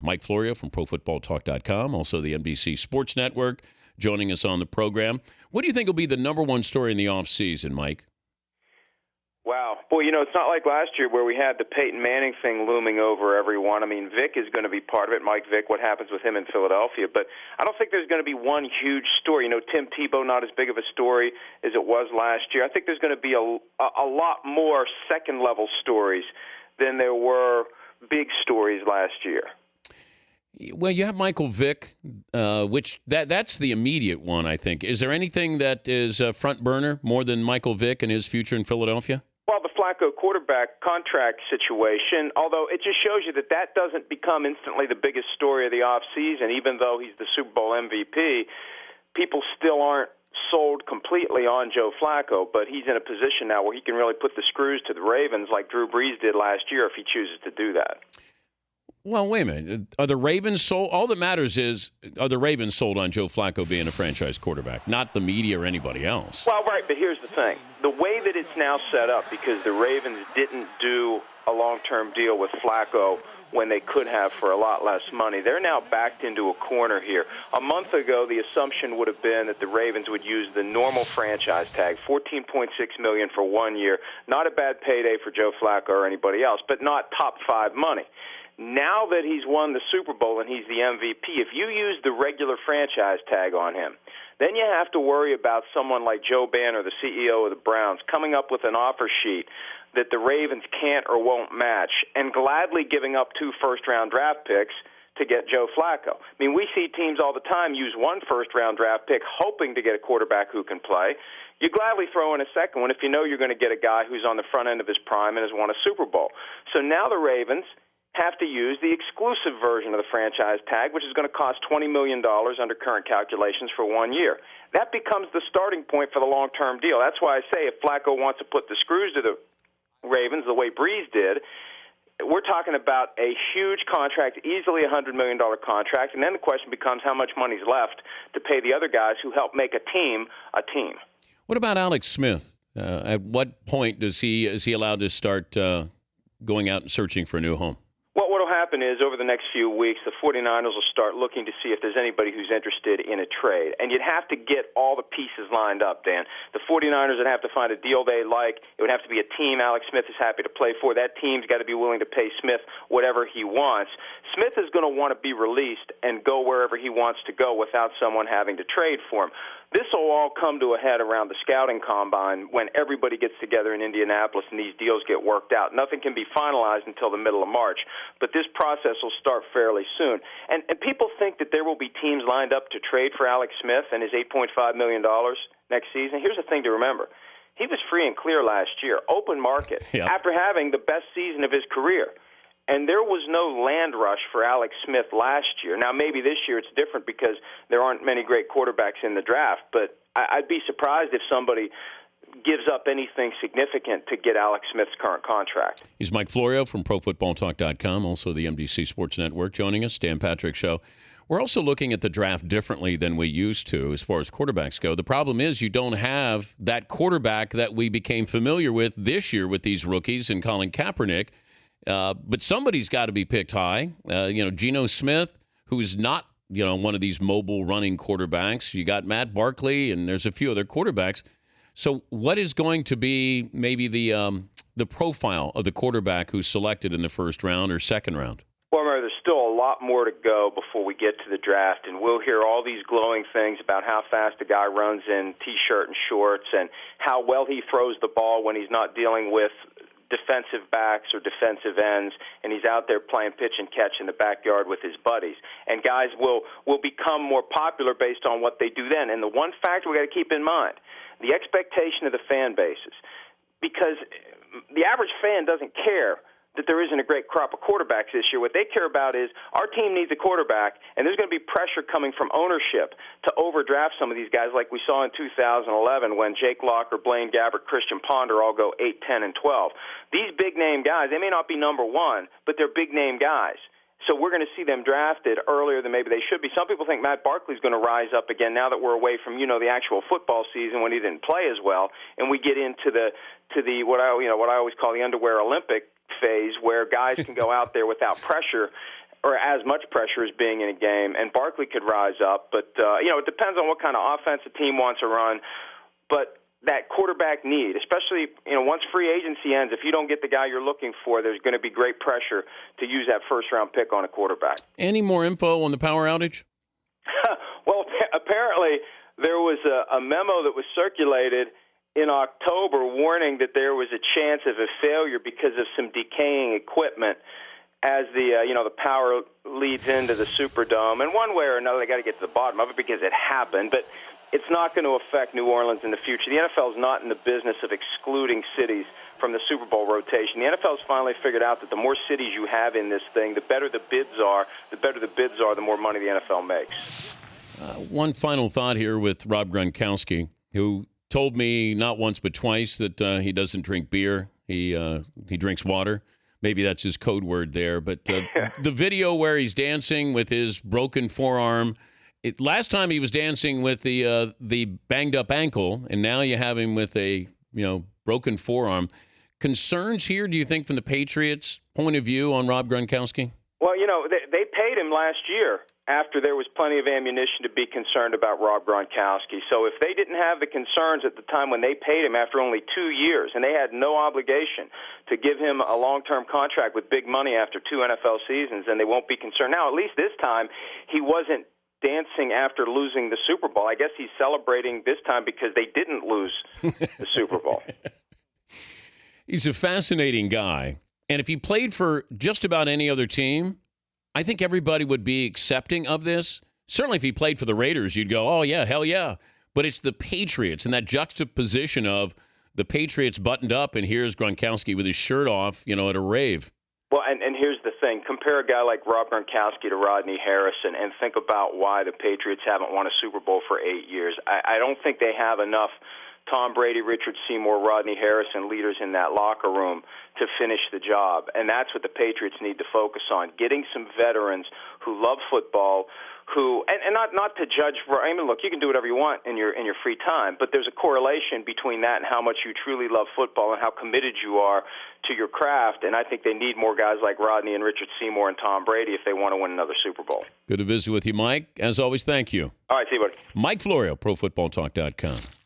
Mike Florio from ProFootballTalk.com, also the NBC Sports Network, joining us on the program. What do you think will be the number one story in the offseason, Mike? Wow. Boy, it's not like last year where we had the Peyton Manning thing looming over everyone. I mean, Vic is going to be part of it. Mike Vick, what happens with him in Philadelphia. But I don't think there's going to be one huge story. Tim Tebow, not as big of a story as it was last year. I think there's going to be a lot more second-level stories than there were big stories last year. Well, you have Michael Vick, which that's the immediate one, I think. Is there anything that is front burner more than Michael Vick and his future in Philadelphia? Well, the Flacco quarterback contract situation, although it just shows you that doesn't become instantly the biggest story of the offseason, even though he's the Super Bowl MVP, people still aren't sold completely on Joe Flacco, but he's in a position now where he can really put the screws to the Ravens like Drew Brees did last year if he chooses to do that. Well, wait a minute. Are the Ravens sold? All that matters is, are the Ravens sold on Joe Flacco being a franchise quarterback, not the media or anybody else? Well, right, but here's the thing. The way that it's now set up, because the Ravens didn't do a long-term deal with Flacco when they could have for a lot less money, they're now backed into a corner here. A month ago, the assumption would have been that the Ravens would use the normal franchise tag, $14.6 million for 1 year. Not a bad payday for Joe Flacco or anybody else, but not top five money. Now that he's won the Super Bowl and he's the MVP, if you use the regular franchise tag on him, then you have to worry about someone like Joe Banner, the CEO of the Browns, coming up with an offer sheet that the Ravens can't or won't match and gladly giving up 2 first-round draft picks to get Joe Flacco. I mean, we see teams all the time use 1 first-round draft pick hoping to get a quarterback who can play. You gladly throw in a second one if you know you're going to get a guy who's on the front end of his prime and has won a Super Bowl. So now the Ravens have to use the exclusive version of the franchise tag, which is going to cost $20 million under current calculations for 1 year. That becomes the starting point for the long-term deal. That's why I say if Flacco wants to put the screws to the Ravens the way Brees did, we're talking about a huge contract, easily a $100 million contract, and then the question becomes how much money's left to pay the other guys who help make a team a team. What about Alex Smith? At what point is he allowed to start going out and searching for a new home? What will happen is over the next few weeks, the 49ers will start looking to see if there's anybody who's interested in a trade. And you'd have to get all the pieces lined up, Dan. The 49ers would have to find a deal they like. It would have to be a team Alex Smith is happy to play for. That team's got to be willing to pay Smith whatever he wants. Smith is going to want to be released and go wherever he wants to go without someone having to trade for him. This will all come to a head around the scouting combine when everybody gets together in Indianapolis and these deals get worked out. Nothing can be finalized until the middle of March, but this process will start fairly soon. And people think that there will be teams lined up to trade for Alex Smith and his $8.5 million next season. Here's the thing to remember. He was free and clear last year, open market, after having the best season of his career. And there was no land rush for Alex Smith last year. Now, maybe this year it's different because there aren't many great quarterbacks in the draft, but I'd be surprised if somebody gives up anything significant to get Alex Smith's current contract. He's Mike Florio from ProFootballTalk.com, also the NBC Sports Network, joining us, Dan Patrick Show. We're also looking at the draft differently than we used to as far as quarterbacks go. The problem is you don't have that quarterback that we became familiar with this year with these rookies and Colin Kaepernick. But somebody's got to be picked high. Geno Smith, who's not, one of these mobile running quarterbacks. You got Matt Barkley, and there's a few other quarterbacks. So what is going to be maybe the profile of the quarterback who's selected in the first round or second round? Well, remember, there's still a lot more to go before we get to the draft, and we'll hear all these glowing things about how fast a guy runs in T-shirt and shorts and how well he throws the ball when he's not dealing with defensive backs or defensive ends, and he's out there playing pitch and catch in the backyard with his buddies. And guys will become more popular based on what they do then. And the one factor we got to keep in mind, the expectation of the fan bases, because the average fan doesn't care that there isn't a great crop of quarterbacks this year. What they care about is our team needs a quarterback, and there's going to be pressure coming from ownership to overdraft some of these guys like we saw in 2011 when Jake Locker, Blaine Gabbert, Christian Ponder all go 8, 10, and 12. These big-name guys, they may not be number one, but they're big-name guys. So we're going to see them drafted earlier than maybe they should be. Some people think Matt Barkley's going to rise up again now that we're away from the actual football season when he didn't play as well, and we get into the what I always call the underwear Olympic phase where guys can go out there without pressure or as much pressure as being in a game, and Barkley could rise up. But, it depends on what kind of offense the team wants to run. But that quarterback need, especially, once free agency ends, if you don't get the guy you're looking for, there's going to be great pressure to use that first-round pick on a quarterback. Any more info on the power outage? Well, apparently there was a memo that was circulated in October warning that there was a chance of a failure because of some decaying equipment as the power leads into the Superdome. And one way or another, they got to get to the bottom of it because it happened. But it's not going to affect New Orleans in the future. The NFL is not in the business of excluding cities from the Super Bowl rotation. The NFL has finally figured out that the more cities you have in this thing, the better the bids are. The better the bids are, the more money the NFL makes. One final thought here with Rob Gronkowski, who told me not once but twice that he doesn't drink beer. He drinks water. Maybe that's his code word there. But the video where he's dancing with his broken forearm, last time he was dancing with the banged up ankle, and now you have him with a broken forearm. Concerns here, do you think, from the Patriots' point of view on Rob Gronkowski? Well, they paid him last year after there was plenty of ammunition to be concerned about Rob Gronkowski. So if they didn't have the concerns at the time when they paid him after only 2 years, and they had no obligation to give him a long-term contract with big money after 2 NFL seasons, then they won't be concerned. Now, at least this time, he wasn't dancing after losing the Super Bowl. I guess he's celebrating this time because they didn't lose the Super Bowl. He's a fascinating guy. And if he played for just about any other team, I think everybody would be accepting of this. Certainly if he played for the Raiders, you'd go, oh, yeah, hell yeah. But it's the Patriots and that juxtaposition of the Patriots buttoned up, and here's Gronkowski with his shirt off, at a rave. Well, and here's the thing. Compare a guy like Rob Gronkowski to Rodney Harrison and think about why the Patriots haven't won a Super Bowl for 8 years. I don't think they have enough Tom Brady, Richard Seymour, Rodney Harrison leaders in that locker room to finish the job. And that's what the Patriots need to focus on, getting some veterans who love football, and not to judge. I mean, look, you can do whatever you want in your free time, but there's a correlation between that and how much you truly love football and how committed you are to your craft. And I think they need more guys like Rodney and Richard Seymour and Tom Brady if they want to win another Super Bowl. Good to visit with you, Mike. As always, thank you. All right, see you, buddy. Mike Florio, ProFootballTalk.com.